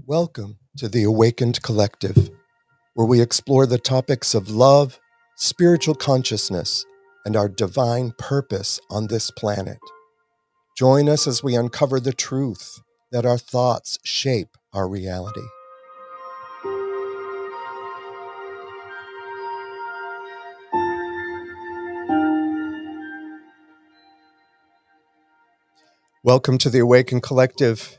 Welcome to the Awakened Collective, where we explore the topics of love, spiritual consciousness, and our divine purpose on this planet. Join us as we uncover the truth that our thoughts shape our reality. Welcome to the Awakened Collective.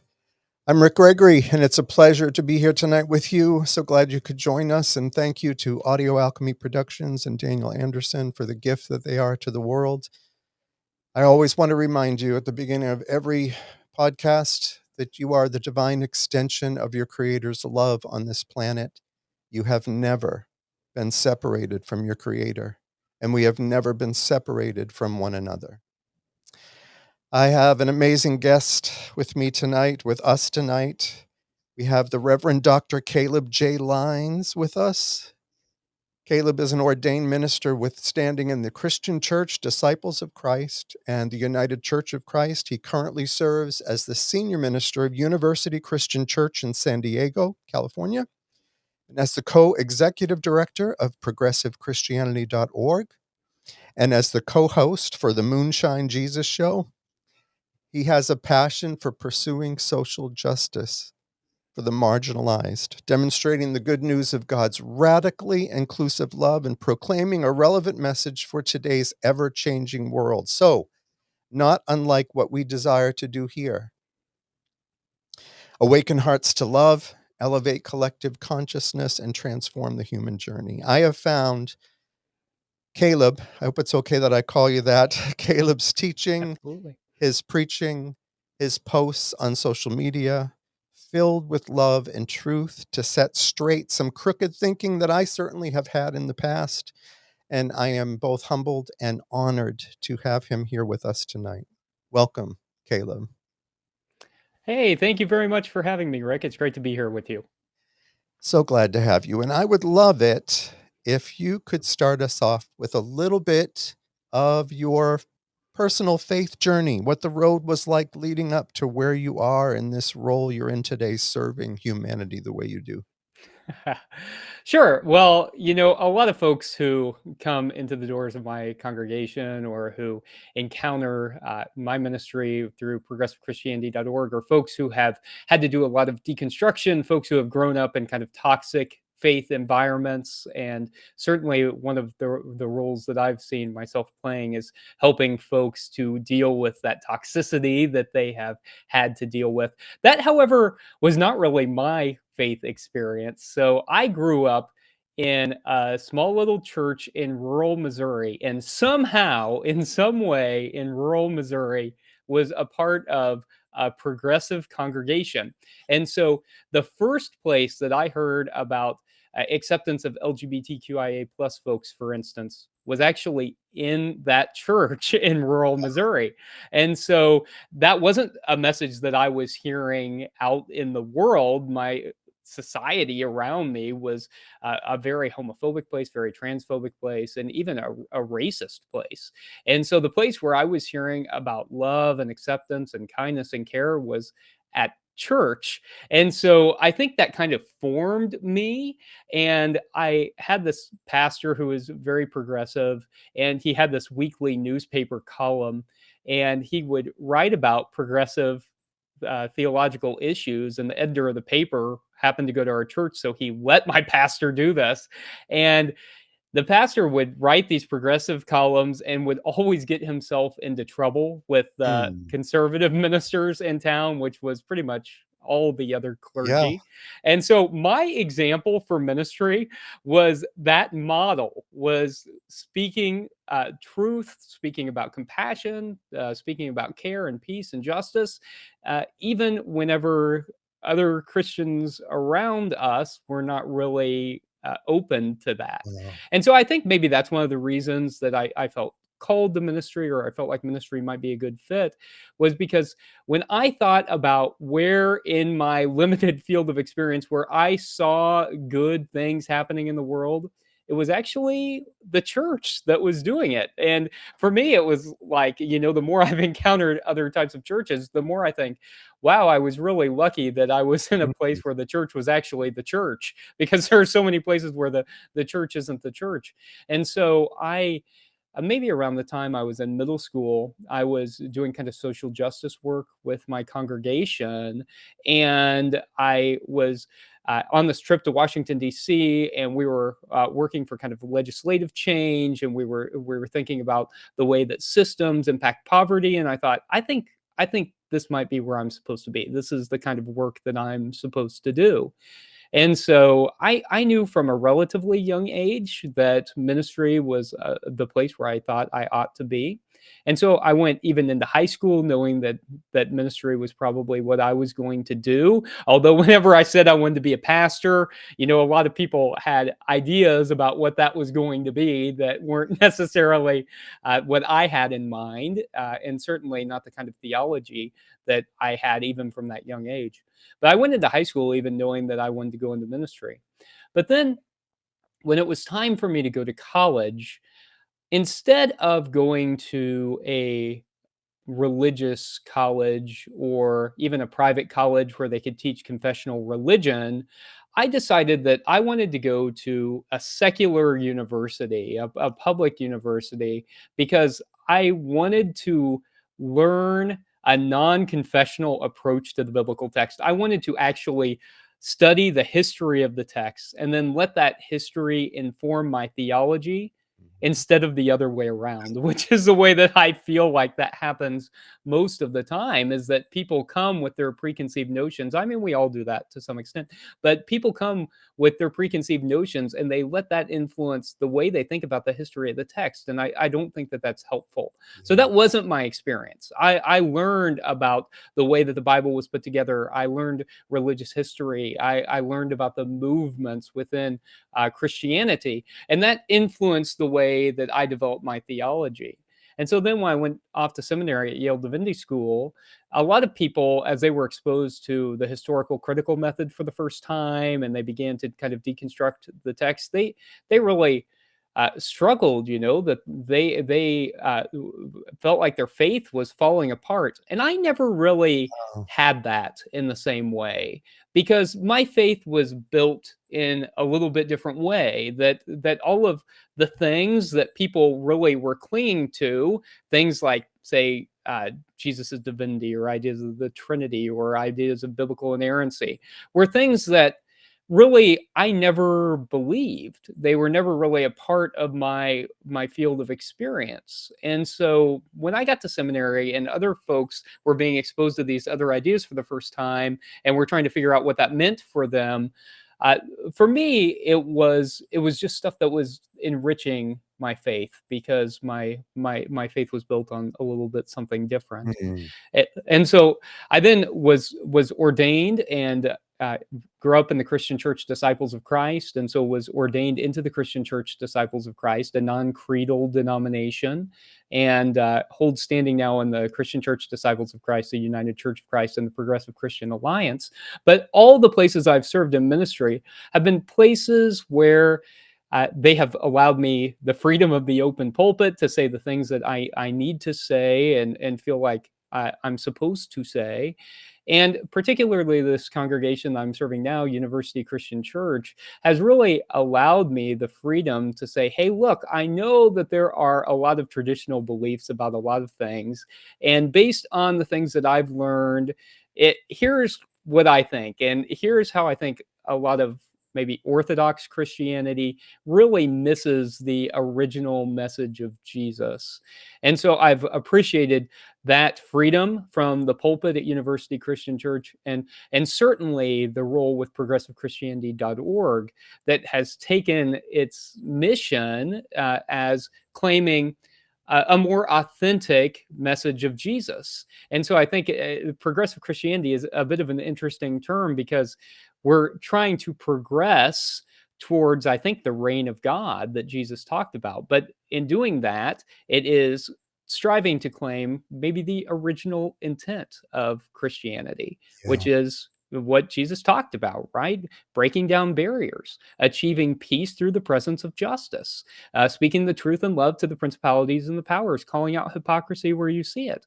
I'm Rick Gregory, and it's a pleasure to be here tonight with you. So glad you could join us, and thank you to Audio Alchemy Productions and Daniel Anderson for the gift that they are to the world. I always want to remind you at the beginning of every podcast that you are the divine extension of your Creator's love on this planet. You have never been separated from your Creator, and we have never been separated from one another. I have an amazing guest with us tonight. We have the Reverend Dr. Caleb J. Lines with us. Caleb is an ordained minister with standing in the Christian Church, Disciples of Christ, and the United Church of Christ. He currently serves as the senior minister of University Christian Church in San Diego, California, and as the co-executive director of ProgressiveChristianity.org, and as the co-host for the Moonshine Jesus Show. He has a passion for pursuing social justice for the marginalized, demonstrating the good news of God's radically inclusive love and proclaiming a relevant message for today's ever-changing world. So, not unlike what we desire to do here. Awaken hearts to love, elevate collective consciousness, and transform the human journey. I have found Caleb, I hope it's okay that I call you that, Caleb's teaching, Absolutely. his preaching, his posts on social media, filled with love and truth to set straight some crooked thinking that I certainly have had in the past. And I am both humbled and honored to have him here with us tonight. Welcome, Caleb. Hey, thank you very much for having me, Rick. It's great to be here with you. So glad to have you. And I would love it if you could start us off with a little bit of your personal faith journey, what the road was like leading up to where you are in this role you're in today, serving humanity the way you do. Sure. Well, a lot of folks who come into the doors of my congregation or who encounter my ministry through progressivechristianity.org are folks who have had to do a lot of deconstruction, folks who have grown up in kind of toxic faith environments. And certainly one of the roles that I've seen myself playing is helping folks to deal with that toxicity that they have had to deal with. That, however, was not really my faith experience. So I grew up in a small little church in rural Missouri, and somehow, in some way, in rural Missouri, was a part of a progressive congregation. And so the first place that I heard about acceptance of LGBTQIA plus folks, for instance, was actually in that church in rural Missouri. And so that wasn't a message that I was hearing out in the world. My society around me was a very homophobic place, very transphobic place, and even a racist place. And so the place where I was hearing about love and acceptance and kindness and care was at church. And so I think that kind of formed me. And I had this pastor who was very progressive, and he had this weekly newspaper column, and he would write about progressive theological issues. And the editor of the paper happened to go to our church, so he let my pastor do this. And the pastor would write these progressive columns and would always get himself into trouble with the conservative ministers in town, which was pretty much all the other clergy. Yeah. And so my example for ministry was that model, was speaking truth, speaking about compassion, speaking about care and peace and justice, even whenever other Christians around us were not really open to that. Wow. And so I think maybe that's one of the reasons that I felt called to ministry, or I felt like ministry might be a good fit, was because when I thought about where in my limited field of experience where I saw good things happening in the world, it was actually the church that was doing it. And for me, it was like, the more I've encountered other types of churches, the more I think, wow, I was really lucky that I was in a Mhm. place where the church was actually the church, because there are so many places where the church isn't the church. And so maybe around the time I was in middle school, I was doing kind of social justice work with my congregation. And I was on this trip to Washington, D.C., and we were working for kind of legislative change. And we were thinking about the way that systems impact poverty. And I think this might be where I'm supposed to be. This is the kind of work that I'm supposed to do. And so I knew from a relatively young age that ministry was the place where I thought I ought to be. And so I went even into high school knowing that ministry was probably what I was going to do. Although whenever I said I wanted to be a pastor, a lot of people had ideas about what that was going to be that weren't necessarily what I had in mind, and certainly not the kind of theology that I had even from that young age. But I went into high school even knowing that I wanted to go into ministry. But then when it was time for me to go to college, instead of going to a religious college or even a private college where they could teach confessional religion, I decided that I wanted to go to a secular university, a public university, because I wanted to learn a non confessional approach to the biblical text. I wanted to actually study the history of the text and then let that history inform my theology Mhm. instead of the other way around, which is the way that I feel like that happens most of the time, is that people come with their preconceived notions. I mean, we all do that to some extent, but people come with their preconceived notions and they let that influence the way they think about the history of the text. And I don't think that that's helpful. So Yeah. that wasn't my experience. I learned about the way that the Bible was put together. I learned religious history. I learned about the movements within Christianity, and that influenced the way that I developed my theology. And so then when I went off to seminary at Yale Divinity School, a lot of people, as they were exposed to the historical critical method for the first time, and they began to kind of deconstruct the text, they really struggled. That they felt like their faith was falling apart, and I never really Oh, had that in the same way, because my faith was built in a little bit different way, that all of the things that people really were clinging to, things like, say, Jesus' divinity, or ideas of the Trinity, or ideas of biblical inerrancy, were things that really I never believed. They were never really a part of my field of experience. And so when I got to seminary and other folks were being exposed to these other ideas for the first time, and we're trying to figure out what that meant for them, uh, for me it was just stuff that was enriching my faith, because my faith was built on a little bit something different. mm, And so I then was ordained, and uh, grew up in the Christian Church Disciples of Christ, and so was ordained into the Christian Church Disciples of Christ, a non-creedal denomination, and hold standing now in the Christian Church Disciples of Christ, the United Church of Christ, and the Progressive Christian Alliance. But all the places I've served in ministry have been places where they have allowed me the freedom of the open pulpit to say the things that I need to say, and feel like I'm supposed to say. And particularly this congregation I'm serving now, University Christian Church, has really allowed me the freedom to say, hey, look, I know that there are a lot of traditional beliefs about a lot of things. And based on the things that I've learned, here's what I think. And here's how I think a lot of maybe Orthodox Christianity really misses the original message of Jesus. And so I've appreciated that freedom from the pulpit at University Christian Church, and certainly the role with progressivechristianity.org, that has taken its mission as claiming a more authentic message of Jesus. And so I think progressive Christianity is a bit of an interesting term, because we're trying to progress towards, I think, the reign of God that Jesus talked about. But in doing that, it is striving to claim maybe the original intent of Christianity, yeah. which is what Jesus talked about, right? Breaking down barriers, achieving peace through the presence of justice, speaking the truth and love to the principalities and the powers, calling out hypocrisy where you see it.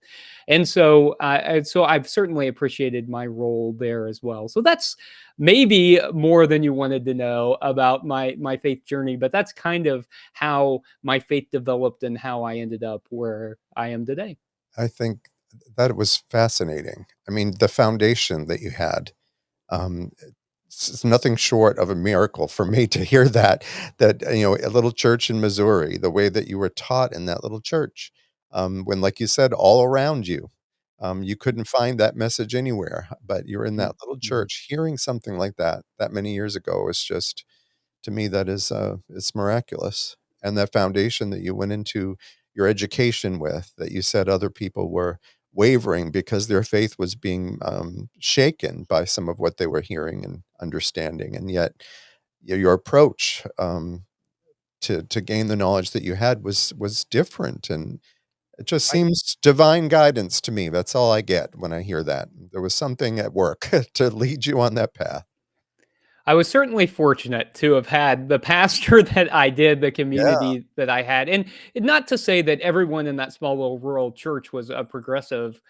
And so I've certainly appreciated my role there as well. So that's maybe more than you wanted to know about my faith journey, but that's kind of how my faith developed and how I ended up where I am today. I think that it was fascinating. I mean, the foundation that you had, um, it's nothing short of a miracle for me to hear that, a little church in Missouri, the way that you were taught in that little church, when, like you said, all around you, you couldn't find that message anywhere, but you're in that little Mhm. church hearing something like that many years ago is just to me, that is, it's miraculous. And that foundation that you went into your education with, that you said other people were wavering because their faith was being shaken by some of what they were hearing and understanding, and yet your approach to gain the knowledge that you had was different, and it just I seems divine guidance to me. That's all I get when I hear that. There was something at work to lead you on that path. I was certainly fortunate to have had the pastor that I did, the Yeah, community that I had, and not to say that everyone in that small little rural church was a progressive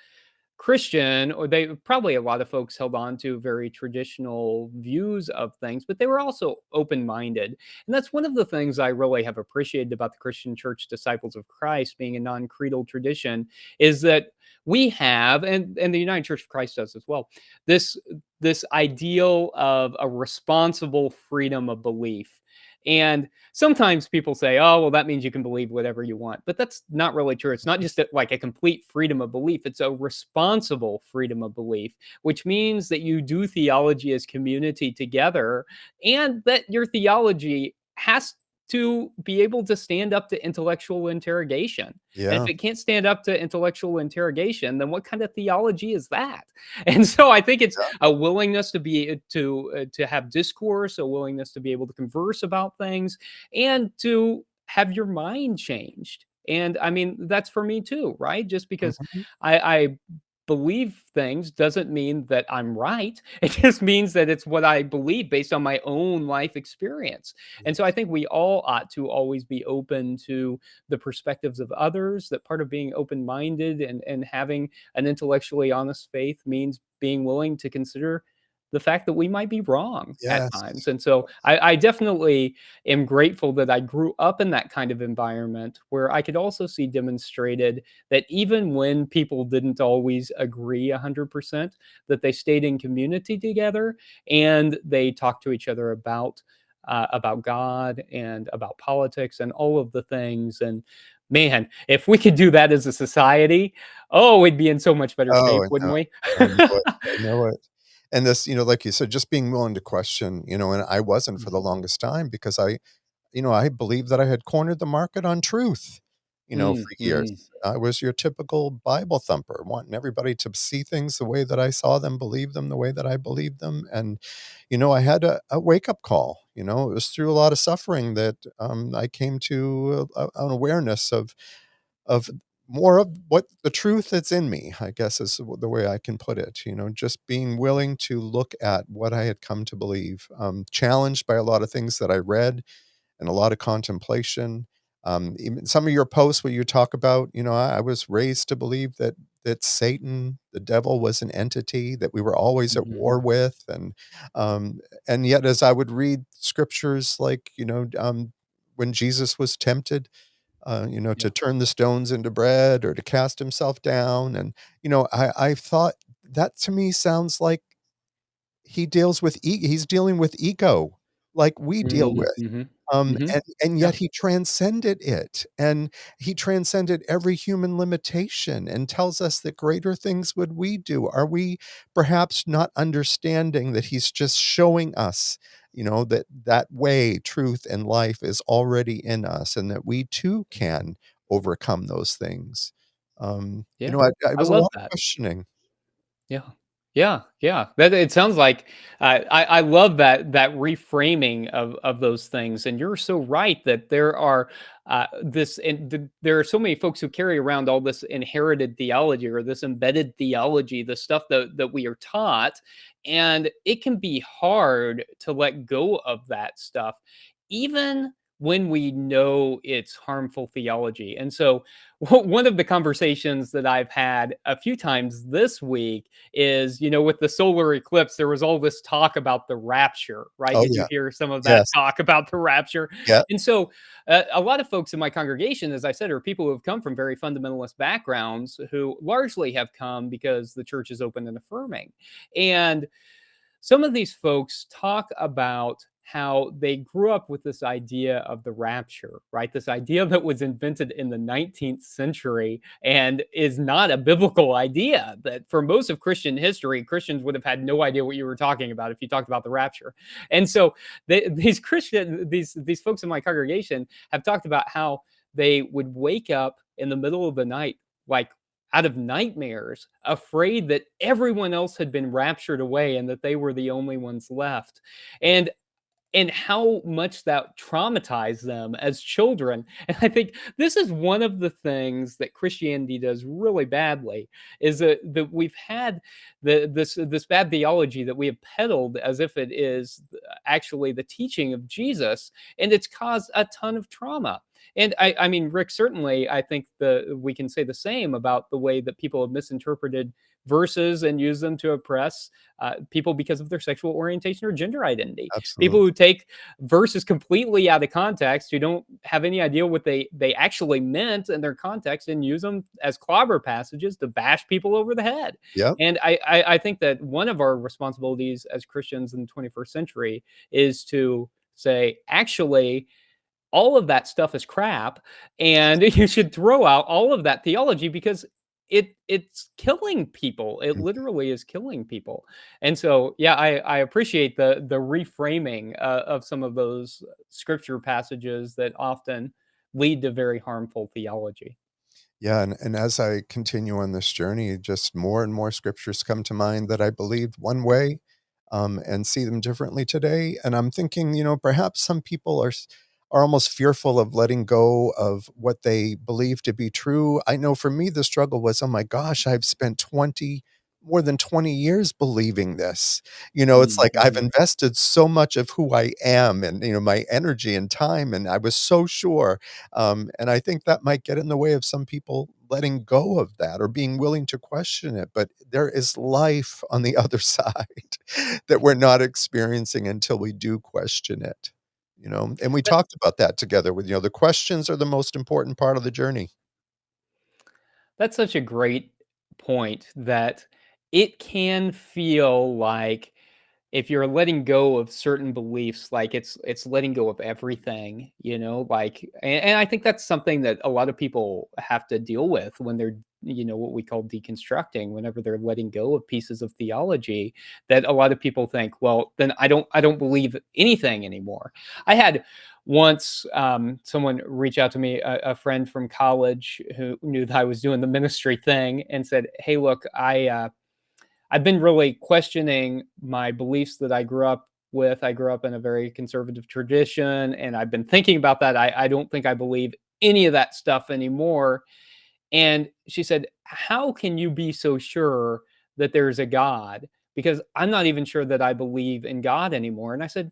Christian, or they probably a lot of folks held on to very traditional views of things, but they were also open minded. And that's one of the things I really have appreciated about the Christian Church Disciples of Christ being a non creedal tradition is that we have, and the United Church of Christ does as well, this this ideal of a responsible freedom of belief. And sometimes people say, oh, well, that means you can believe whatever you want. But that's not really true. It's not just like a complete freedom of belief, it's a responsible freedom of belief, which means that you do theology as community together and that your theology has to be able to stand up to intellectual interrogation. And if yeah, it can't stand up to intellectual interrogation, then what kind of theology is that? And so I think it's a willingness to be to have discourse, a willingness to be able to converse about things, and to have your mind changed. And I mean, that's for me too, right? Just because mhm, I believe things doesn't mean that I'm right. It just means that it's what I believe based on my own life experience. And so I yes, think we all ought to always be open to the perspectives of others. That part of being open minded and having an intellectually honest faith means being willing to consider the fact that we might be wrong at yes, times. And so I definitely am grateful that I grew up in that kind of environment where I could also see demonstrated that even when people didn't always agree 100%, that they stayed in community together and they talked to each other about God and about politics and all of the things. And man, if we could do that as a society, oh, we'd be in so much better oh, shape, I wouldn't know, we? I know it, I know it, and this, like you said, just being willing to question, and I wasn't for the Mhm. longest time because I believed that I had cornered the market on truth, for years. Mhm. I was your typical Bible thumper, wanting everybody to see things the way that I saw them, believe them the way that I believed them, and, I had a wake-up call, it was through a lot of suffering that, I came to an awareness of more of what the truth that's in me, I guess is the way I can put it, just being willing to look at what I had come to believe, challenged by a lot of things that I read and a lot of contemplation. Even some of your posts where you talk about, I was raised to believe that Satan, the devil, was an entity that we were always at Mhm. war with, um, and yet as I would read scriptures like, when Jesus was tempted, Yeah. to turn the stones into bread or to cast himself down, and I thought that to me sounds like he's dealing with ego like we deal Mhm. with. Mhm. Um, Mhm. and Yeah. yet he transcended it, and he transcended every human limitation and tells us that greater things would we do. Are we perhaps not understanding that he's just showing us, that way, truth, and life is already in us, and that we too can overcome those things? Yeah. I I was a love lot of that. questioning. Yeah. Yeah, yeah. That it sounds like I love that reframing of those things, and you're so right that there are there are so many folks who carry around all this inherited theology or this embedded theology, the stuff that we are taught, And it can be hard to let go of that stuff, even when we know it's harmful theology. And so, one of the conversations that I've had a few times this week is, with the solar eclipse, there was all this talk about the rapture, right? Oh, Did you yeah. hear some of that Yes. talk about the rapture? Yeah. And so, a lot of folks in my congregation, as I said, are people who have come from very fundamentalist backgrounds who largely have come because the church is open and affirming. And some of these folks talk about how they grew up with this idea of the rapture, right? This idea that was invented in the 19th century and is not a biblical idea. That for most of Christian history, Christians would have had no idea what you were talking about if you talked about the rapture. And so these folks in my congregation have talked about how they would wake up in the middle of the night, like out of nightmares, afraid that everyone else had been raptured away and that they were the only ones left. And how much that traumatized them as children. And I think this is one of the things that Christianity does really badly, is that we've had this bad theology that we have peddled as if it is actually the teaching of Jesus, and it's caused a ton of trauma. And I mean, Rick, certainly, I think we can say the same about the way that people have misinterpreted verses and use them to oppress people because of their sexual orientation or gender identity. People Absolutely. who take verses completely out of context, who don't have any idea what they actually meant in their context, and use them as clobber passages to bash people over the head. Yep. And I think that one of our responsibilities as Christians in the 21st century is to say, actually, all of that stuff is crap, and you should throw out all of that theology because it's killing people. It Mm. literally is killing people. And so, yeah, I appreciate the reframing of some of those scripture passages that often lead to very harmful theology. Yeah, and as I continue on this journey, just more and more scriptures come to mind that I believed one way, and see them differently today. And I'm thinking, perhaps some people are almost fearful of letting go of what they believe to be true. I know for me, the struggle was, oh my gosh, I've spent more than 20 years believing this. It's like I've Mhm. invested so much of who I am and, my energy and time, and I was so sure. And I think that might get in the way of some people letting go of that or being willing to question it. But there is life on the other side that we're not experiencing until we do question it. And we talked about that together with, the questions are the most important part of the journey. That's such a great point, that it can feel like if you're letting go of certain beliefs, like it's letting go of everything, like, and I think that's something that a lot of people have to deal with when they're, what we call deconstructing, whenever they're letting go of pieces of theology, that a lot of people think, well, then I don't believe anything anymore. I had once someone reach out to me, a friend from college who knew that I was doing the ministry thing, and said, "Hey, look, I've been really questioning my beliefs that I grew up with. I grew up in a very conservative tradition, and I've been thinking about that. I don't think I believe any of that stuff anymore." And she said, "How can you be so sure that there's a God? Because I'm not even sure that I believe in God anymore." And I said,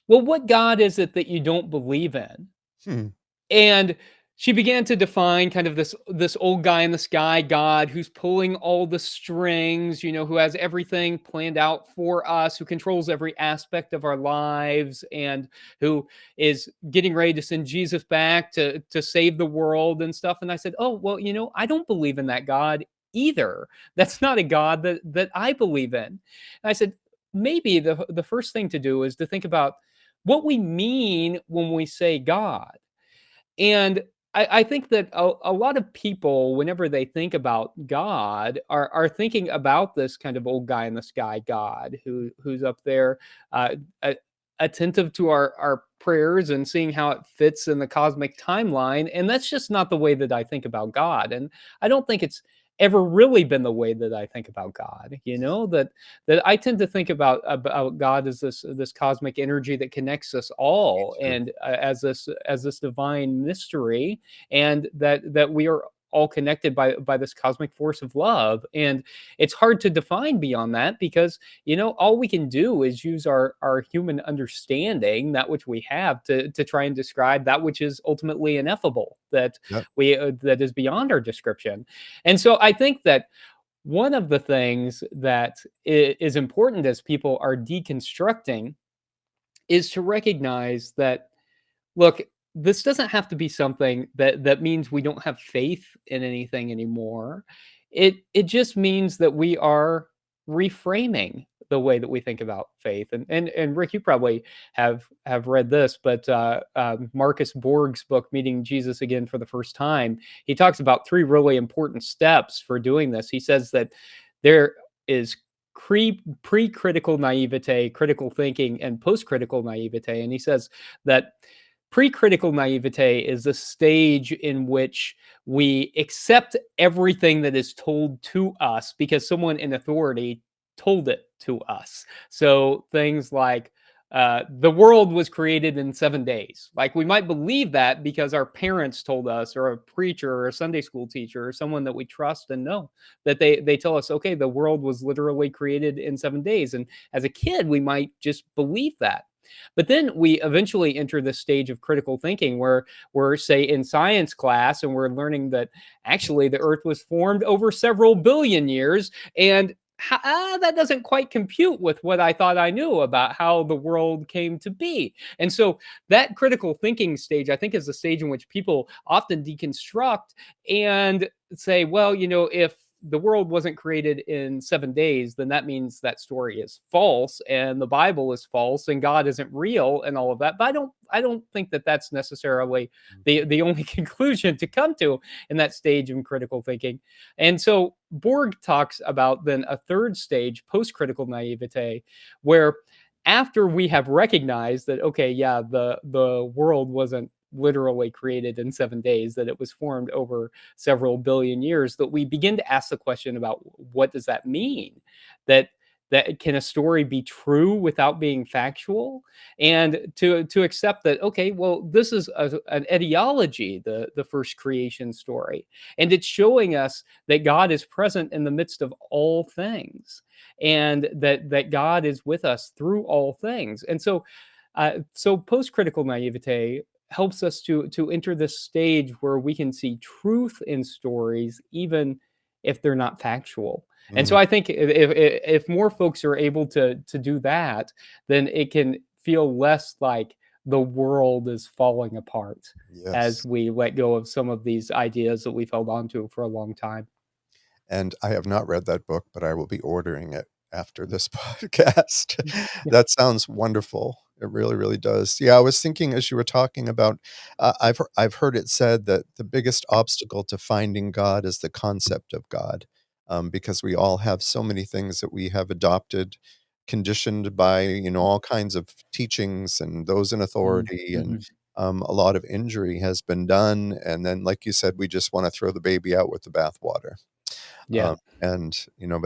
"Well, what God is it that you don't believe in?" Hmm. And she began to define kind of this old guy in the sky God who's pulling all the strings, who has everything planned out for us, who controls every aspect of our lives, and who is getting ready to send Jesus back to save the world and stuff. And I said, "Oh, well, I don't believe in that God either. That's not a God that I believe in." And I said, maybe the first thing to do is to think about what we mean when we say God. And I think that a lot of people, whenever they think about God, are thinking about this kind of old guy in the sky God who's up there, a- attentive to our prayers and seeing how it fits in the cosmic timeline. And that's just not the way that I think about God. And I don't think it's ever really been the way that I think about God. That I tend to think about God as this cosmic energy that connects us all, Too. and as this divine mystery, and that we are all connected by this cosmic force of love. And it's hard to define beyond that because, all we can do is use our human understanding, that which we have, to try and describe that which is ultimately ineffable, that is beyond our description. And so I think that one of the things that is important as people are deconstructing is to recognize that, look, this doesn't have to be something that means we don't have faith in anything anymore. It just means that we are reframing the way that we think about faith. And Rick, you probably have read this, but Marcus Borg's book, Meeting Jesus Again for the First Time, he talks about three really important steps for doing this. He says that there is pre-critical naivete, critical thinking, and post-critical naivete. And he says that pre-critical naivete is the stage in which we accept everything that is told to us because someone in authority told it to us. So things like the world was created in 7 days. Like, we might believe that because our parents told us, or a preacher or a Sunday school teacher or someone that we trust and know, that they tell us, okay, the world was literally created in 7 days. And as a kid, we might just believe that. But then we eventually enter this stage of critical thinking where we're, say, in science class and we're learning that actually the earth was formed over several billion years. And that doesn't quite compute with what I thought I knew about how the world came to be. And so that critical thinking stage, I think, is the stage in which people often deconstruct and say, well, if the world wasn't created in 7 days, then that means that story is false and the Bible is false and God isn't real and all of that. But I don't think that that's necessarily the only conclusion to come to in that stage of critical thinking. And so Borg talks about then a third stage, post-critical naivete, where after we have recognized that, okay, yeah, the world wasn't literally created in 7 days, that it was formed over several billion years, that we begin to ask the question about, what does that mean? That can a story be true without being factual? And to accept that, okay, well, this is an etiology, the first creation story, and it's showing us that God is present in the midst of all things, and that God is with us through all things. And so post-critical naivete helps us to enter this stage where we can see truth in stories, even if they're not factual. And Mm, so I think if more folks are able to do that, then it can feel less like the world is falling apart as yes. we let go of some of these ideas that we've held on to for a long time. And I have not read that book, but I will be ordering it after this podcast. Yeah. That sounds wonderful. It really, really does. Yeah, I was thinking as you were talking about, I've heard it said that the biggest obstacle to finding God is the concept of God, because we all have so many things that we have adopted, conditioned by, all kinds of teachings and those in Mm, authority, and mhm. a lot of injury has been done. And then, like you said, we just want to throw the baby out with the bathwater. Yeah. And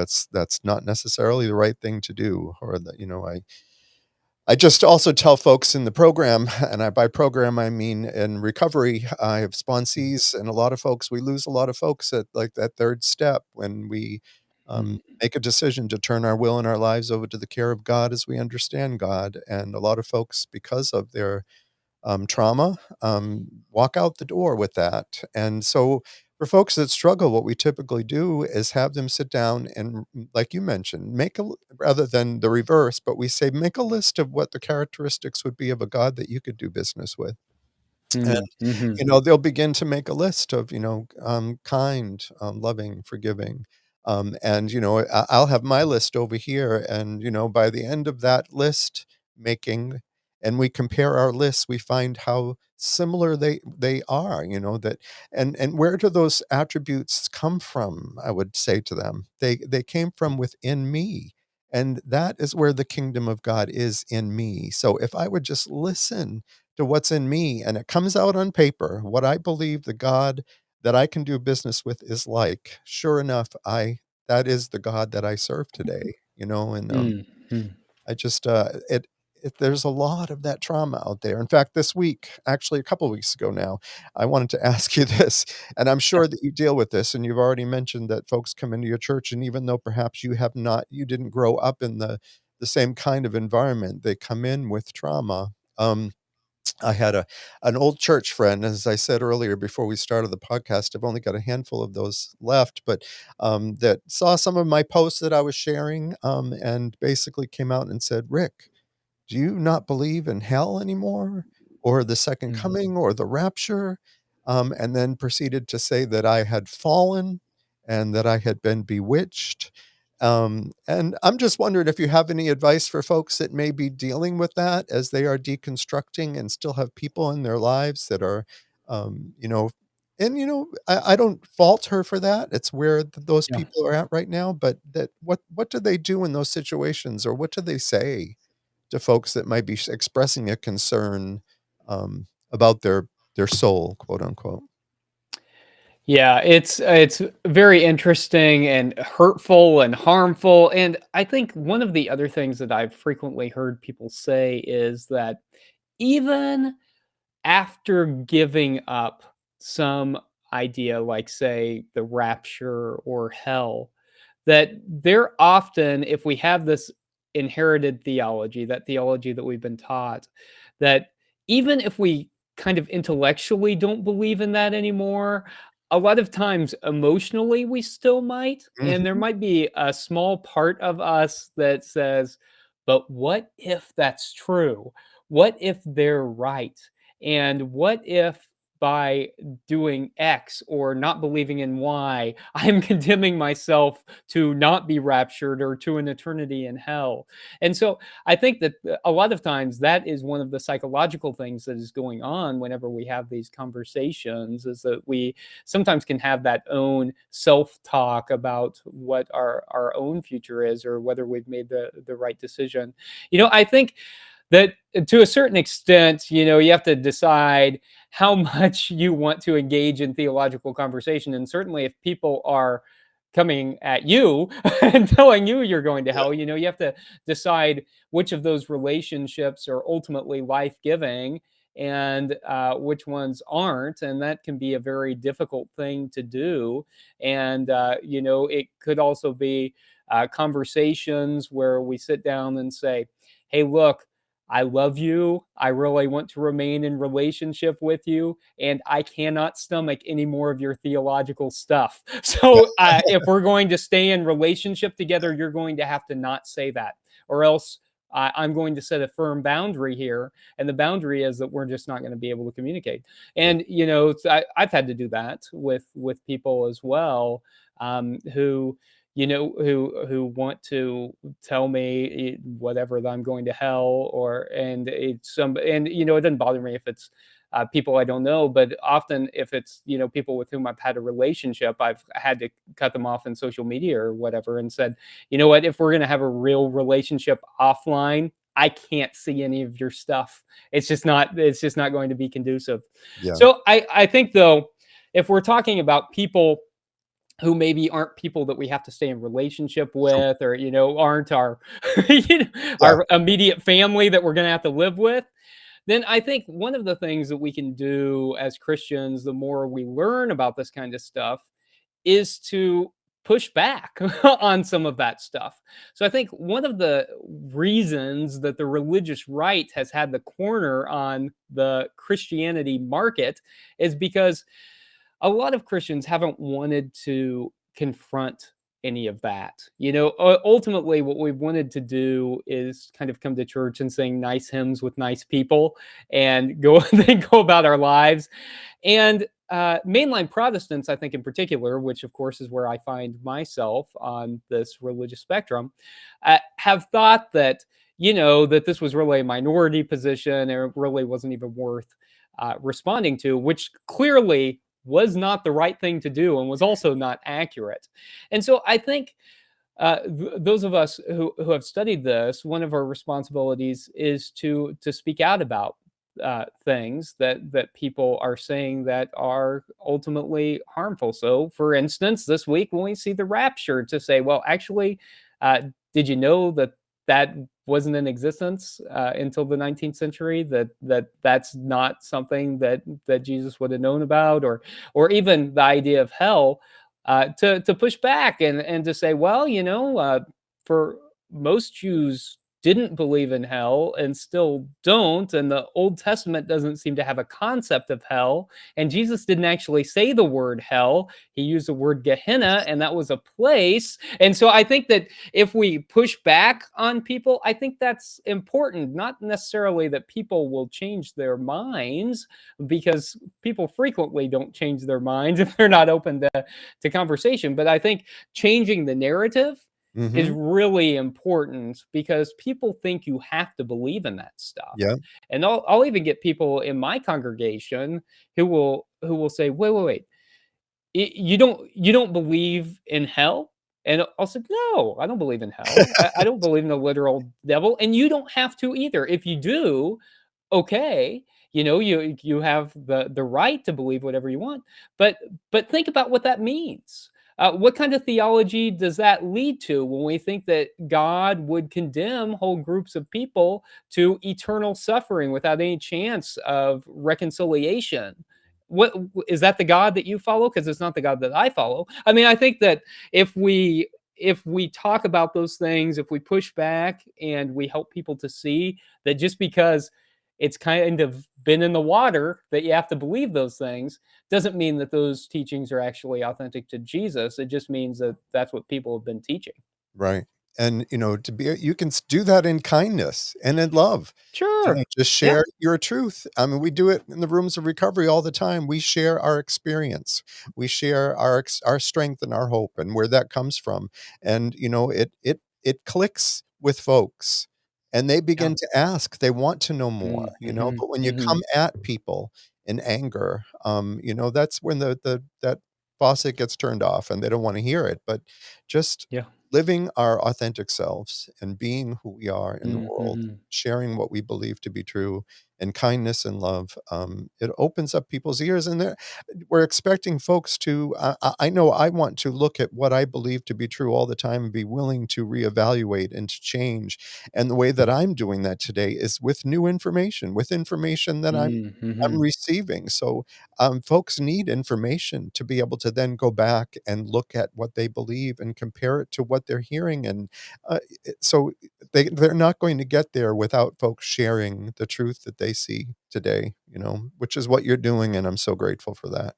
that's not necessarily the right thing to do, or that, I just also tell folks in the program, and by program I mean in recovery, I have Mm, sponsees, and a lot of folks, we lose a lot of folks at like that third step when we mm, make a decision to turn our will and our lives over to the care of God as we understand God. And a lot of folks, because of their trauma, walk out the door with that. And so, for folks that struggle, what we typically do is have them sit down and, like you mentioned, rather than the reverse, but we say, make a list of what the characteristics would be of a God that you could do business with. And, mm, mhm. they'll begin to make a list of, kind, loving, forgiving. And, I'll have my list over here. And, by the end of that list making, and we compare our lists, we find how similar they are, that, and where do those attributes come from? I would say to them, they came from within me. And that is where the kingdom of God is, in me. So if I would just listen to what's in me, and it comes out on paper, what I believe the God that I can do business with is like, sure enough, I that is the God that I serve today, and, Mm, mm. I just, there's a lot of that trauma out there. In fact, this week, actually a couple of weeks ago now, I wanted to ask you this, and I'm Yeah. sure that you deal with this, and you've already mentioned that folks come into your church, and even though perhaps you didn't grow up in the same kind of environment, they come in with trauma. I had an old church friend, as I said earlier before we started the podcast. I've only got a handful of those left, but that saw some of my posts that I was sharing, and basically came out and said, "Rick, do you not believe in hell anymore, or the second Mm. coming, or the rapture?" And then proceeded to say that I had fallen and that I had been bewitched. And I'm just wondering if you have any advice for folks that may be dealing with that as they are deconstructing and still have people in their lives that are, you know, and I don't fault her for that. It's where those Yeah. people are at right now. But that what do they do in those situations, or what do they say to folks that might be expressing a concern about their soul, quote unquote? Yeah, it's very interesting and hurtful and harmful. And I think one of the other things that I've frequently heard people say is that even after giving up some idea, like say the rapture or hell, that they're often, if we have this inherited theology, that theology that we've been taught, that even if we kind of intellectually don't believe in that anymore, a lot of times emotionally we still might. And there Mhm. might be a small part of us that says, but what if that's true? What if they're right? And what if by doing X or not believing in Y, I'm condemning myself to not be raptured or to an eternity in hell? And so I think that a lot of times that is one of the psychological things that is going on whenever we have these conversations, is that we sometimes can have that own self-talk about what our own future is, or whether we've made the right decision. I think that to a certain extent, you have to decide how much you want to engage in theological conversation. And certainly, if people are coming at you and telling you you're going to Yeah. hell, you have to decide which of those relationships are ultimately life giving and which ones aren't. And that can be a very difficult thing to do. And, it could also be conversations where we sit down and say, hey, look, I love you. I really want to remain in relationship with you, and I cannot stomach any more of your theological stuff. Yeah. So, if we're going to stay in relationship together, you're going to have to not say that, or else I'm going to set a firm boundary here. And the boundary is that we're just not going to be able to communicate. Yeah. And I've had to do that with people as well, who who want to tell me whatever, that I'm going to hell, or and it's some and it doesn't bother me if it's people I don't know, but often if it's people with whom I've had a relationship, I've had to cut them off in social media or whatever, and said, you know what, if we're gonna have a real relationship offline, I can't see any of your stuff. It's just not going to be conducive. Yeah. So I think though, if we're talking about people who maybe aren't people that we have to stay in relationship Sure. with, or aren't our you know, Yeah. our immediate family that we're going to have to live with, then I think one of the things that we can do as Christians, the more we learn about this kind of stuff, is to push back on some of that stuff. So I think one of the reasons that the religious right has had the corner on the Christianity market is because a lot of Christians haven't wanted to confront any of that. Ultimately, what we've wanted to do is kind of come to church and sing nice hymns with nice people and go then go about our lives. And mainline Protestants, I think in particular, which of course is where I find myself on this religious spectrum, have thought that that this was really a minority position, or it really wasn't even worth responding to, which clearly was not the right thing to do and was also not accurate. And so I think those of us who have studied this, one of our responsibilities is to speak out about things that people are saying that are ultimately harmful. So, for instance, this week when we see the rapture, to say, well, actually, uh, did you know that wasn't in existence until the 19th century, that's not something that Jesus would have known about, or even the idea of hell, to push back and to say, well, for most Jews didn't believe in hell and still don't, and the Old Testament doesn't seem to have a concept of hell, and Jesus didn't actually say the word hell. He used the word Gehenna, and that was a place. And so I think that if we push back on people, I think that's important. Not necessarily that people will change their minds, because people frequently don't change their minds if they're not open to conversation. But I think changing the narrative is Hmm. really important, because people think you have to believe in that stuff. Yeah. And I'll even get people in my congregation who will say, wait, you don't believe in hell? And I'll say, no, I don't believe in hell. I don't believe in the literal devil, and you don't have to either. If you do, okay, you have the right to believe whatever you want, but think about what that means. What kind of theology does that lead to when we think that God would condemn whole groups of people to eternal suffering without any chance of reconciliation? What is that, the God that you follow? Because it's not the God that I follow. I mean, I think that if we talk about those things, if we push back and we help people to see that just because it's kind of been in the water that you have to believe those things, doesn't mean that those teachings are actually authentic to Jesus. It just means that that's what people have been teaching. Right. And, to be you can do that in kindness and in love. Sure. Just Yeah. share your truth. I mean, we do it in the rooms of recovery all the time. We share our experience. We share our strength and our hope and where that comes from. And, it clicks with folks, and they Yeah. begin to ask. They want to know more, Mm-hmm. but when you Hmm. come at people in anger, that's when that faucet gets turned off and they don't want to hear it. But just Yeah. living our authentic selves and being who we are in the world, Mm-hmm. sharing what we believe to be true, and kindness and love, it opens up people's ears, and we're expecting folks to. I know I want to look at what I believe to be true all the time and be willing to reevaluate and to change. And the way that I'm doing that today is with new information, with information that I'm Mm-hmm. receiving. So, folks need information to be able to then go back and look at what they believe and compare it to what they're hearing. And so they're not going to get there without folks sharing the truth that they see today, which is what you're doing. And I'm so grateful for that.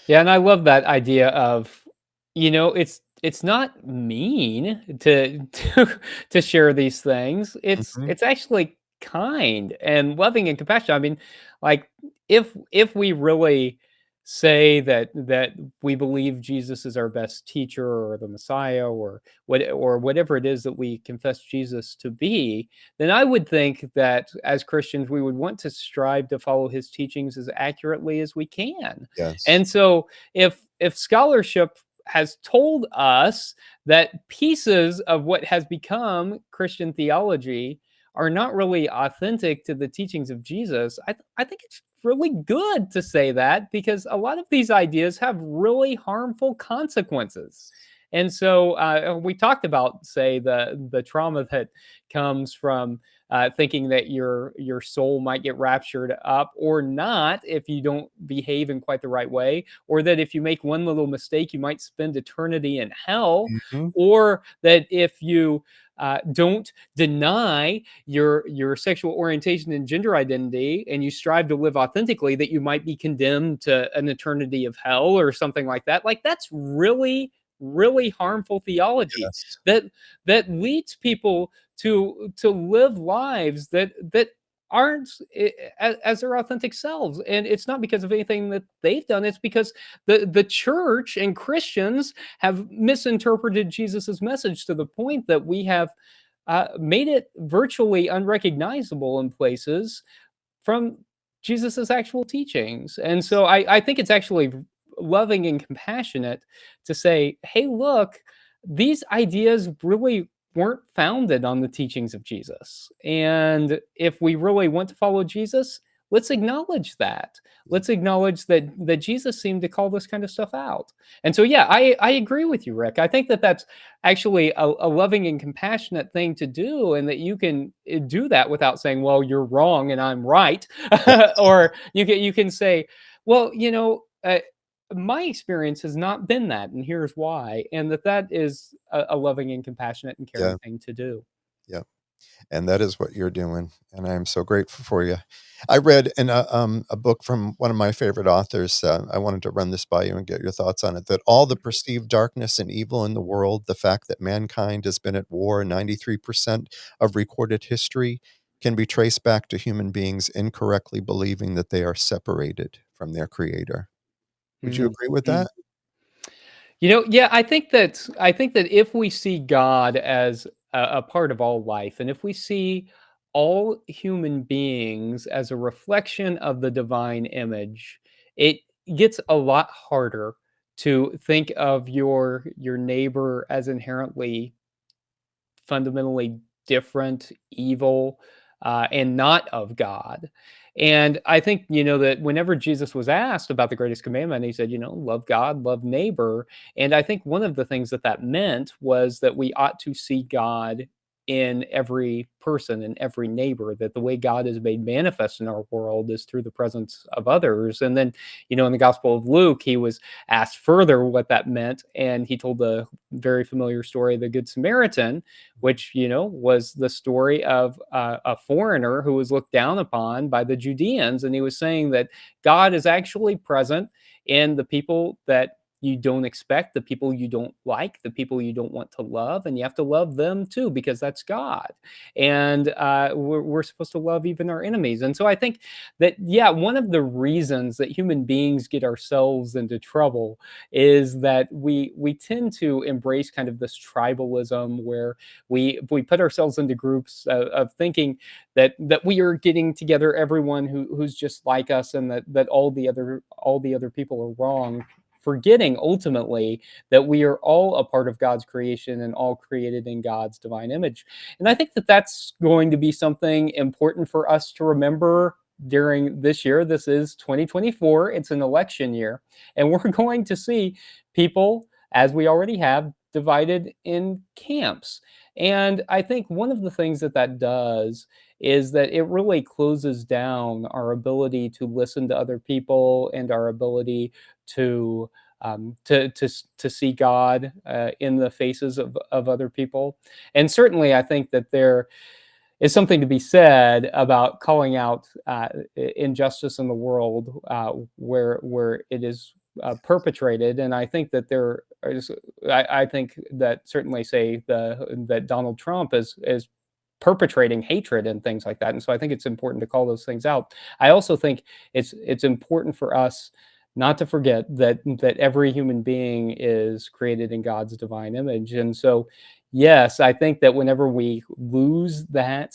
Yeah, and I love that idea of, it's not mean to share these things. It's Mhm. it's actually kind and loving and compassionate. I mean, like, if we really say that we believe Jesus is our best teacher or the Messiah, or whatever it is that we confess Jesus to be, then I would think that as Christians we would want to strive to follow his teachings as accurately as we can. Yes. And so if scholarship has told us that pieces of what has become Christian theology are not really authentic to the teachings of Jesus, I think it's really good to say that, because a lot of these ideas have really harmful consequences. And so we talked about, say, the trauma that comes from thinking that your soul might get raptured up or not if you don't behave in quite the right way, or that if you make one little mistake, you might spend eternity in hell, Mhm. or that if you don't deny your sexual orientation and gender identity, and you strive to live authentically, that you might be condemned to an eternity of hell or something like that. Like, that's really, really harmful theology Yes. that leads people to live lives that aren't as their authentic selves. And it's not because of anything that they've done. It's because the church and Christians have misinterpreted Jesus's message to the point that we have made it virtually unrecognizable in places from Jesus's actual teachings. And so I think it's actually loving and compassionate to say, hey, look, these ideas really weren't founded on the teachings of Jesus. And if we really want to follow Jesus, let's acknowledge that. Let's acknowledge that Jesus seemed to call this kind of stuff out. And so, yeah, I agree with you, Rick. I think that that's actually a loving and compassionate thing to do, and that you can do that without saying, "Well, you're wrong and I'm right," or you can say, "Well, my experience has not been that, and here's why," and that is a loving and compassionate and caring Yeah. thing to do. Yeah. And that is what you're doing, and I am so grateful for you. I read in a book from one of my favorite authors, I wanted to run this by you and get your thoughts on it, that all the perceived darkness and evil in the world, the fact that mankind has been at war 93% of recorded history, can be traced back to human beings incorrectly believing that they are separated from their creator. Would you Mhm. agree with that? Yeah, I think that if we see God as a part of all life, and if we see all human beings as a reflection of the divine image, it gets a lot harder to think of your neighbor as inherently fundamentally different, evil, and not of God. And I think, that whenever Jesus was asked about the greatest commandment, he said, love God, love neighbor. And I think one of the things that meant was that we ought to see God in every person and every neighbor, that the way God is made manifest in our world is through the presence of others. And then, in the Gospel of Luke, he was asked further what that meant. And he told the very familiar story of the Good Samaritan, which was the story of a foreigner who was looked down upon by the Judeans, and he was saying that God is actually present in the people that you don't expect, the people you don't like, the people you don't want to love, and you have to love them too because that's God. And we're supposed to love even our enemies. And so I think that, yeah, one of the reasons that human beings get ourselves into trouble is that we tend to embrace kind of this tribalism where we put ourselves into groups of thinking that we are getting together everyone who's just like us, and that all the other people are wrong, forgetting ultimately that we are all a part of God's creation and all created in God's divine image. And I think that that's going to be something important for us to remember during this year. This is 2024, it's an election year, and we're going to see people, as we already have, divided in camps. And I think one of the things that does is that it really closes down our ability to listen to other people and our ability to to see God in the faces of other people. And certainly, I think that there is something to be said about calling out injustice in the world where it is perpetrated. And I think that there is, I think that certainly say that Donald Trump is perpetrating hatred and things like that. And so I think it's important to call those things out. I also think it's important for us not to forget that every human being is created in God's divine image. And so, yes, I think that whenever we lose that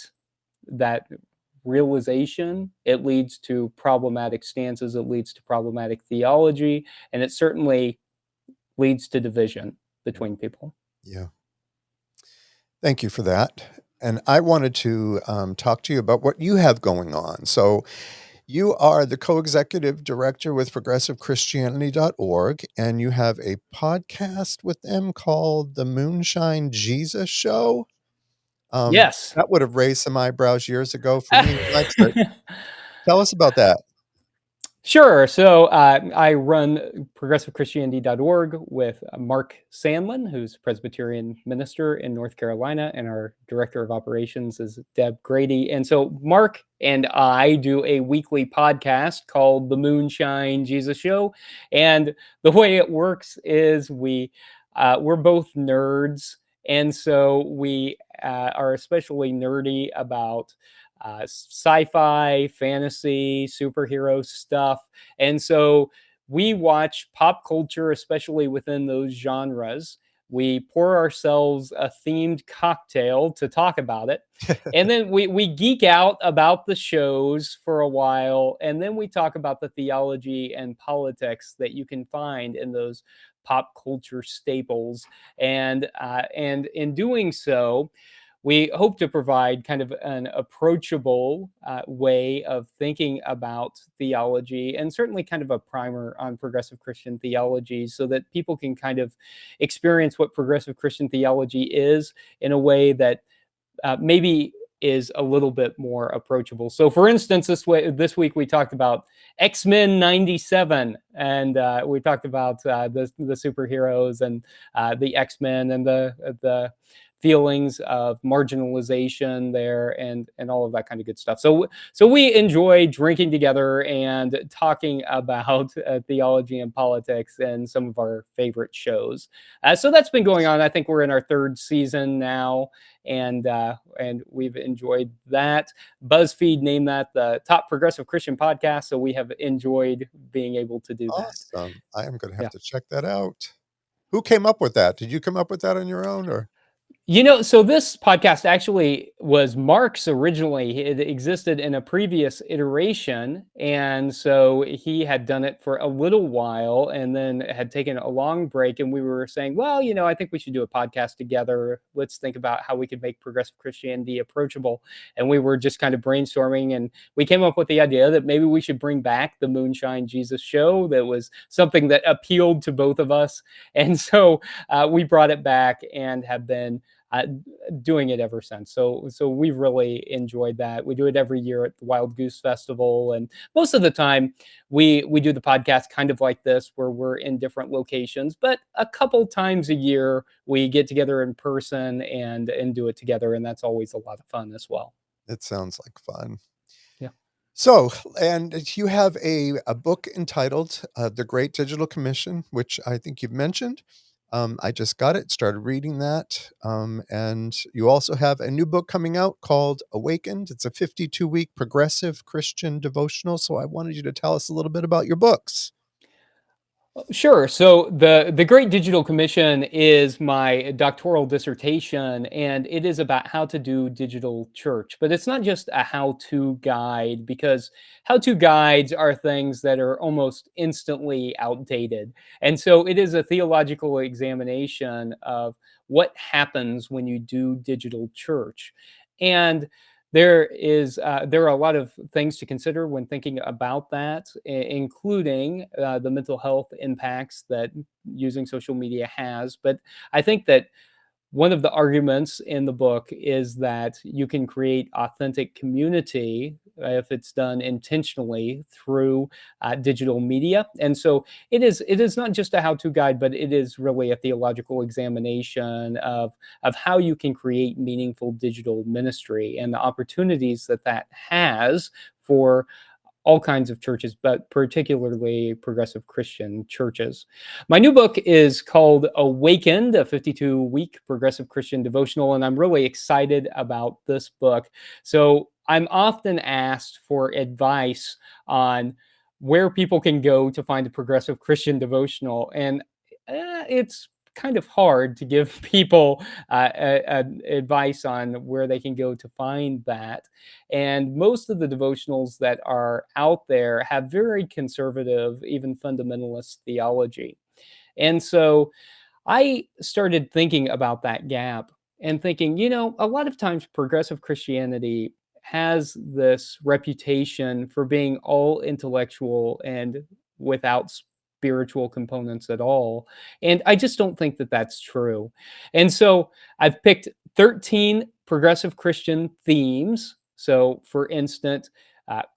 realization, it leads to problematic stances, it leads to problematic theology, and it certainly leads to division between people. Yeah. Thank you for that. And I wanted to talk to you about what you have going on. So, you are the co-executive director with progressivechristianity.org, and you have a podcast with them called The Moonshine Jesus Show. Yes. That would have raised some eyebrows years ago for me. Tell us about that. Sure. So I run progressivechristianity.org with Mark Sandlin, who's a Presbyterian minister in North Carolina, and our director of operations is Deb Grady. And so Mark and I do a weekly podcast called The Moonshine Jesus Show. And the way it works is we're both nerds. And so we are especially nerdy about sci-fi, fantasy, superhero stuff. And so we watch pop culture, especially within those genres. We pour ourselves a themed cocktail to talk about it. And then we geek out about the shows for a while. And then we talk about the theology and politics that you can find in those pop culture staples. And in doing so, we hope to provide kind of an approachable way of thinking about theology, and certainly kind of a primer on progressive Christian theology, so that people can kind of experience what progressive Christian theology is in a way that maybe is a little bit more approachable. So, for instance, this week we talked about X-Men '97, and we talked about the superheroes and the X-Men and the feelings of marginalization there, and all of that kind of good stuff. So we enjoy drinking together and talking about theology and politics and some of our favorite shows. So that's been going on. I think we're in our third season now, and we've enjoyed that. BuzzFeed named that the top progressive Christian podcast, so we have enjoyed being able to do that. Awesome. I am going to have Yeah. to check that out. Who came up with that? Did you come up with that on your own, or? So this podcast actually was Mark's originally. It existed in a previous iteration. And so he had done it for a little while and then had taken a long break. And we were saying, well, I think we should do a podcast together. Let's think about how we could make progressive Christianity approachable. And we were just kind of brainstorming. And we came up with the idea that maybe we should bring back the Moonshine Jesus show. That was something that appealed to both of us. And so we brought it back and have been doing it ever since. So we've really enjoyed that. We do it every year at the Wild Goose Festival, and most of the time we do the podcast kind of like this, where we're in different locations. But a couple times a year we get together in person and do it together, and that's always a lot of fun as well. It sounds like fun. Yeah. So, and you have a book entitled The Great Digital Commission, which I think you've mentioned. I just got it, started reading that. And you also have a new book coming out called Awakened. It's a 52-week progressive Christian devotional. So I wanted you to tell us a little bit about your books. Sure. So the Great Digital Commission is my doctoral dissertation, and it is about how to do digital church. But it's not just a how-to guide, because how-to guides are things that are almost instantly outdated. And so it is a theological examination of what happens when you do digital church. And there are a lot of things to consider when thinking about that, including the mental health impacts that using social media has. But I think that one of the arguments in the book is that you can create authentic community if it's done intentionally through digital media. And so it is not just a how-to guide, but it is really a theological examination of how you can create meaningful digital ministry and the opportunities that has for all kinds of churches, but particularly progressive Christian churches. My new book is called Awakened, a 52-week progressive Christian devotional, and I'm really excited about this book. So I'm often asked for advice on where people can go to find a progressive Christian devotional, and it's kind of hard to give people advice on where they can go to find that. And most of the devotionals that are out there have very conservative, even fundamentalist theology. And so I started thinking about that gap and thinking, a lot of times progressive Christianity has this reputation for being all intellectual and without spiritual components at all. And I just don't think that that's true. And so I've picked 13 progressive Christian themes. So, for instance,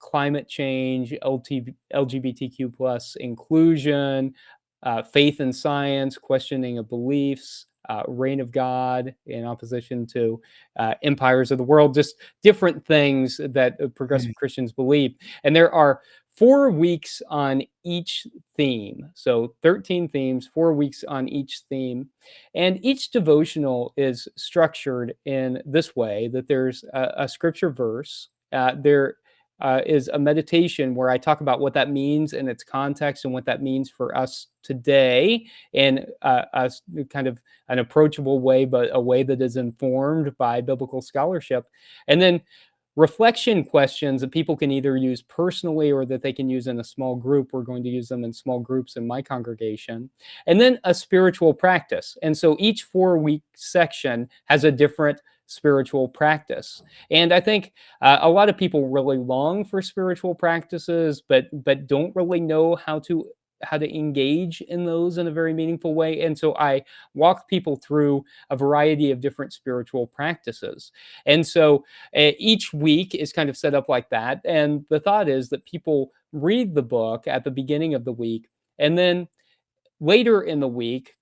climate change, LGBTQ plus inclusion, faith and science, questioning of beliefs, reign of God in opposition to empires of the world, just different things that progressive Christians believe. And there are 4 weeks on each theme. So 13 themes, 4 weeks on each theme. And each devotional is structured in this way, that there's a scripture verse. There is a meditation where I talk about what that means in its context and what that means for us today in a kind of an approachable way, but a way that is informed by biblical scholarship. And then reflection questions that people can either use personally or that they can use in a small group. We're going to use them in small groups in my congregation. And then a spiritual practice. And so each 4-week section has a different spiritual practice. And I think a lot of people really long for spiritual practices, but don't really know how to engage in those in a very meaningful way. And so I walk people through a variety of different spiritual practices. And so each week is kind of set up like that. And the thought is that people read the book at the beginning of the week, and then later in the week,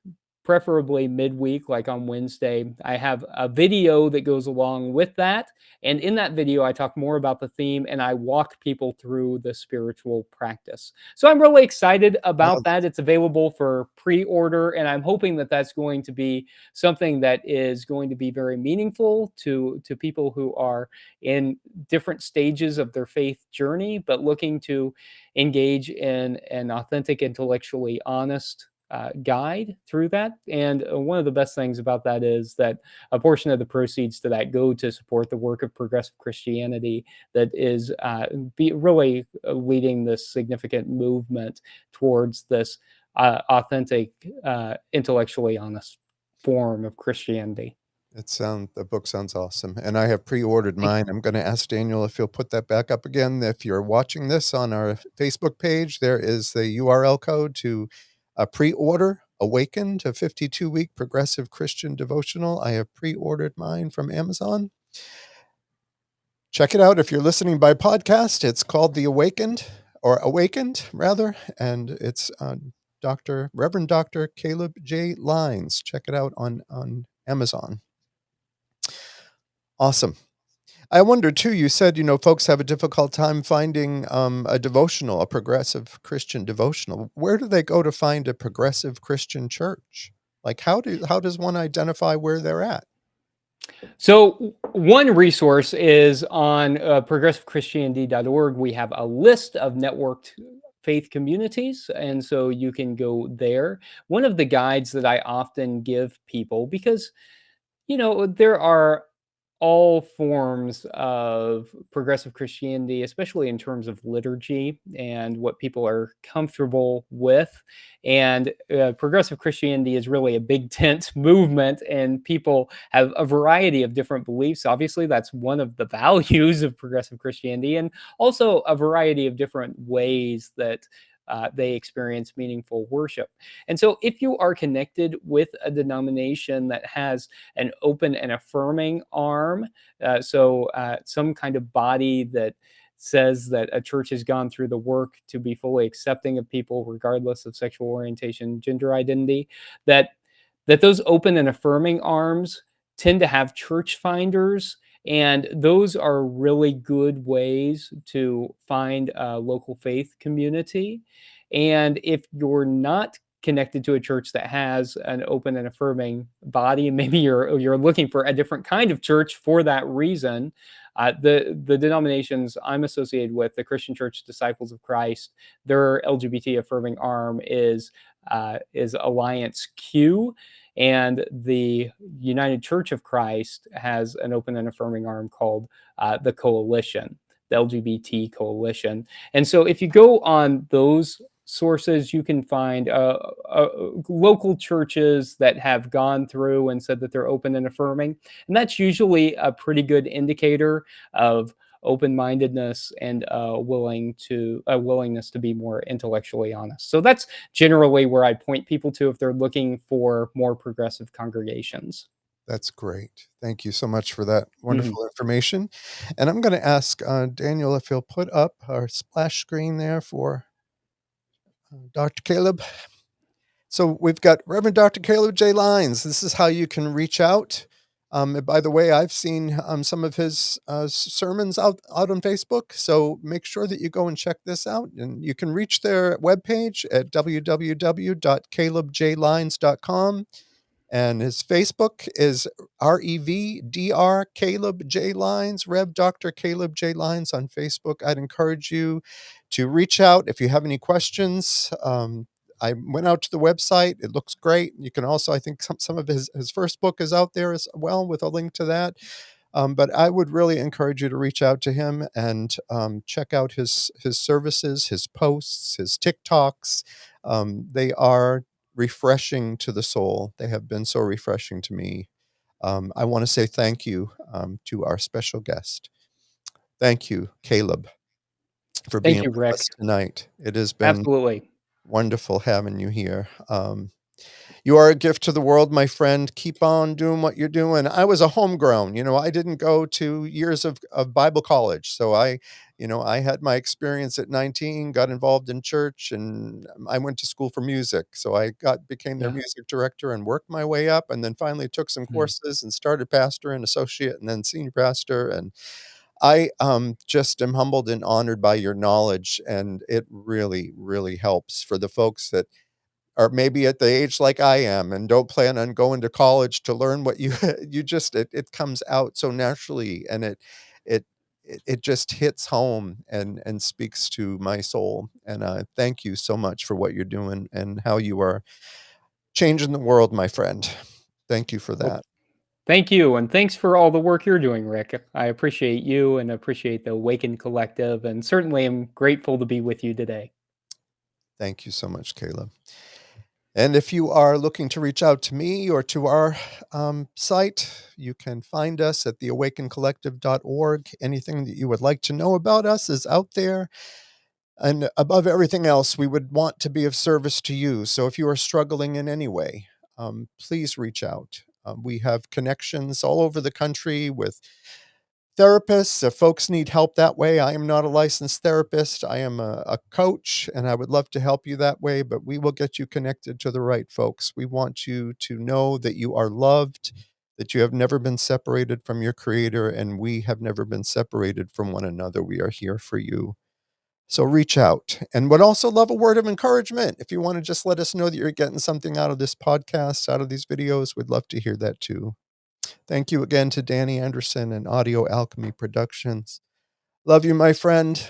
preferably midweek, like on Wednesday, I have a video that goes along with that. And in that video, I talk more about the theme and I walk people through the spiritual practice. So I'm really excited about Oh, that. It's available for pre order, and I'm hoping that that's going to be something that is going to be very meaningful to people who are in different stages of their faith journey, but looking to engage in an authentic, intellectually honest guide through that. And one of the best things about that is that a portion of the proceeds to that go to support the work of progressive Christianity that is really leading this significant movement towards this authentic, intellectually honest form of Christianity. the book sounds awesome, and I have pre-ordered Thank you. mine. I'm gonna ask Daniel if he'll put that back up again. If you're watching this on our Facebook page, there is the URL code to, pre-order Awakened, a 52-week progressive Christian devotional. I have pre-ordered mine from Amazon. Check it out if you're listening by podcast. It's called The Awakened, or Awakened rather, and it's Reverend Dr. Caleb J. Lyons. Check it out on Amazon. Awesome. I wonder too, you said, folks have a difficult time finding a devotional, a progressive Christian devotional. Where do they go to find a progressive Christian church? Like how does one identify where they're at? So, one resource is on progressivechristianity.org. We have a list of networked faith communities, and so you can go there. One of the guides that I often give people, because there are all forms of progressive Christianity, especially in terms of liturgy and what people are comfortable with. And progressive Christianity is really a big tent movement, and people have a variety of different beliefs. Obviously, that's one of the values of progressive Christianity, and also a variety of different ways that they experience meaningful worship. And so, if you are connected with a denomination that has an open and affirming arm, some kind of body that says that a church has gone through the work to be fully accepting of people regardless of sexual orientation, gender identity, that those open and affirming arms tend to have church finders, and those are really good ways to find a local faith community. And if you're not connected to a church that has an open and affirming body, and maybe you're looking for a different kind of church for that reason, the denominations I'm associated with, the Christian Church Disciples of Christ, their LGBT affirming arm is Alliance Q, and the United Church of Christ has an open and affirming arm called the Coalition, the LGBT Coalition. And so if you go on those sources, you can find local churches that have gone through and said that they're open and affirming. And that's usually a pretty good indicator of open-mindedness and willingness to be more intellectually honest. So that's generally where I point people to if they're looking for more progressive congregations. That's great. Thank you so much for that Mhm. wonderful information. And I'm going to ask Daniel if he'll put up our splash screen there for Dr. Caleb. So we've got Reverend Dr. Caleb J. Lyons. This is how you can reach out. And by the way, I've seen some of his sermons out on Facebook. So make sure that you go and check this out. And you can reach their webpage at www.calebjlyons.com. And his Facebook is REVDR Caleb J. Lyons, Rev Dr. Caleb J. Lyons on Facebook. I'd encourage you to reach out if you have any questions. I went out to the website. It looks great. You can also, I think some of his first book is out there as well with a link to that. But I would really encourage you to reach out to him and check out his services, his posts, his TikToks. They are refreshing to the soul. They have been so refreshing to me. I want to say thank you to our special guest. Thank you, Caleb, for Thank being you, with Rick. us tonight. It has been Absolutely. wonderful having you here. You are a gift to the world, my friend. Keep on doing what you're doing. I was a homegrown, I didn't go to years of Bible college. So I had my experience at 19, got involved in church, and I went to school for music. So became their Yeah. music director and worked my way up, and then finally took some Mm. courses and started pastor and associate and then senior pastor. And I just am humbled and honored by your knowledge. And it really, really helps for the folks that or maybe at the age like I am and don't plan on going to college to learn what you it comes out so naturally, and it it just hits home and speaks to my soul. And thank you so much for what you're doing and how you are changing the world, my friend. Thank you for Well, that. thank you. And thanks for all the work you're doing, Rick. I appreciate you and appreciate the Awaken Collective. And certainly am grateful to be with you today. Thank you so much, Caleb. And if you are looking to reach out to me or to our site, you can find us at theawakencollective.org. Anything that you would like to know about us is out there. And above everything else, we would want to be of service to you. So if you are struggling in any way, please reach out. We have connections all over the country with therapists. If folks need help that way, I am not a licensed therapist. I am a coach, and I would love to help you that way, but we will get you connected to the right folks. We want you to know that you are loved, that you have never been separated from your creator, and we have never been separated from one another. We are here for you. So reach out, and would also love a word of encouragement. If you want to just let us know that you're getting something out of this podcast, out of these videos, we'd love to hear that too. Thank you again to Danny Anderson and Audio Alchemy Productions. Love you, my friend.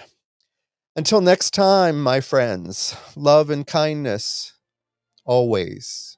Until next time, my friends, love and kindness always.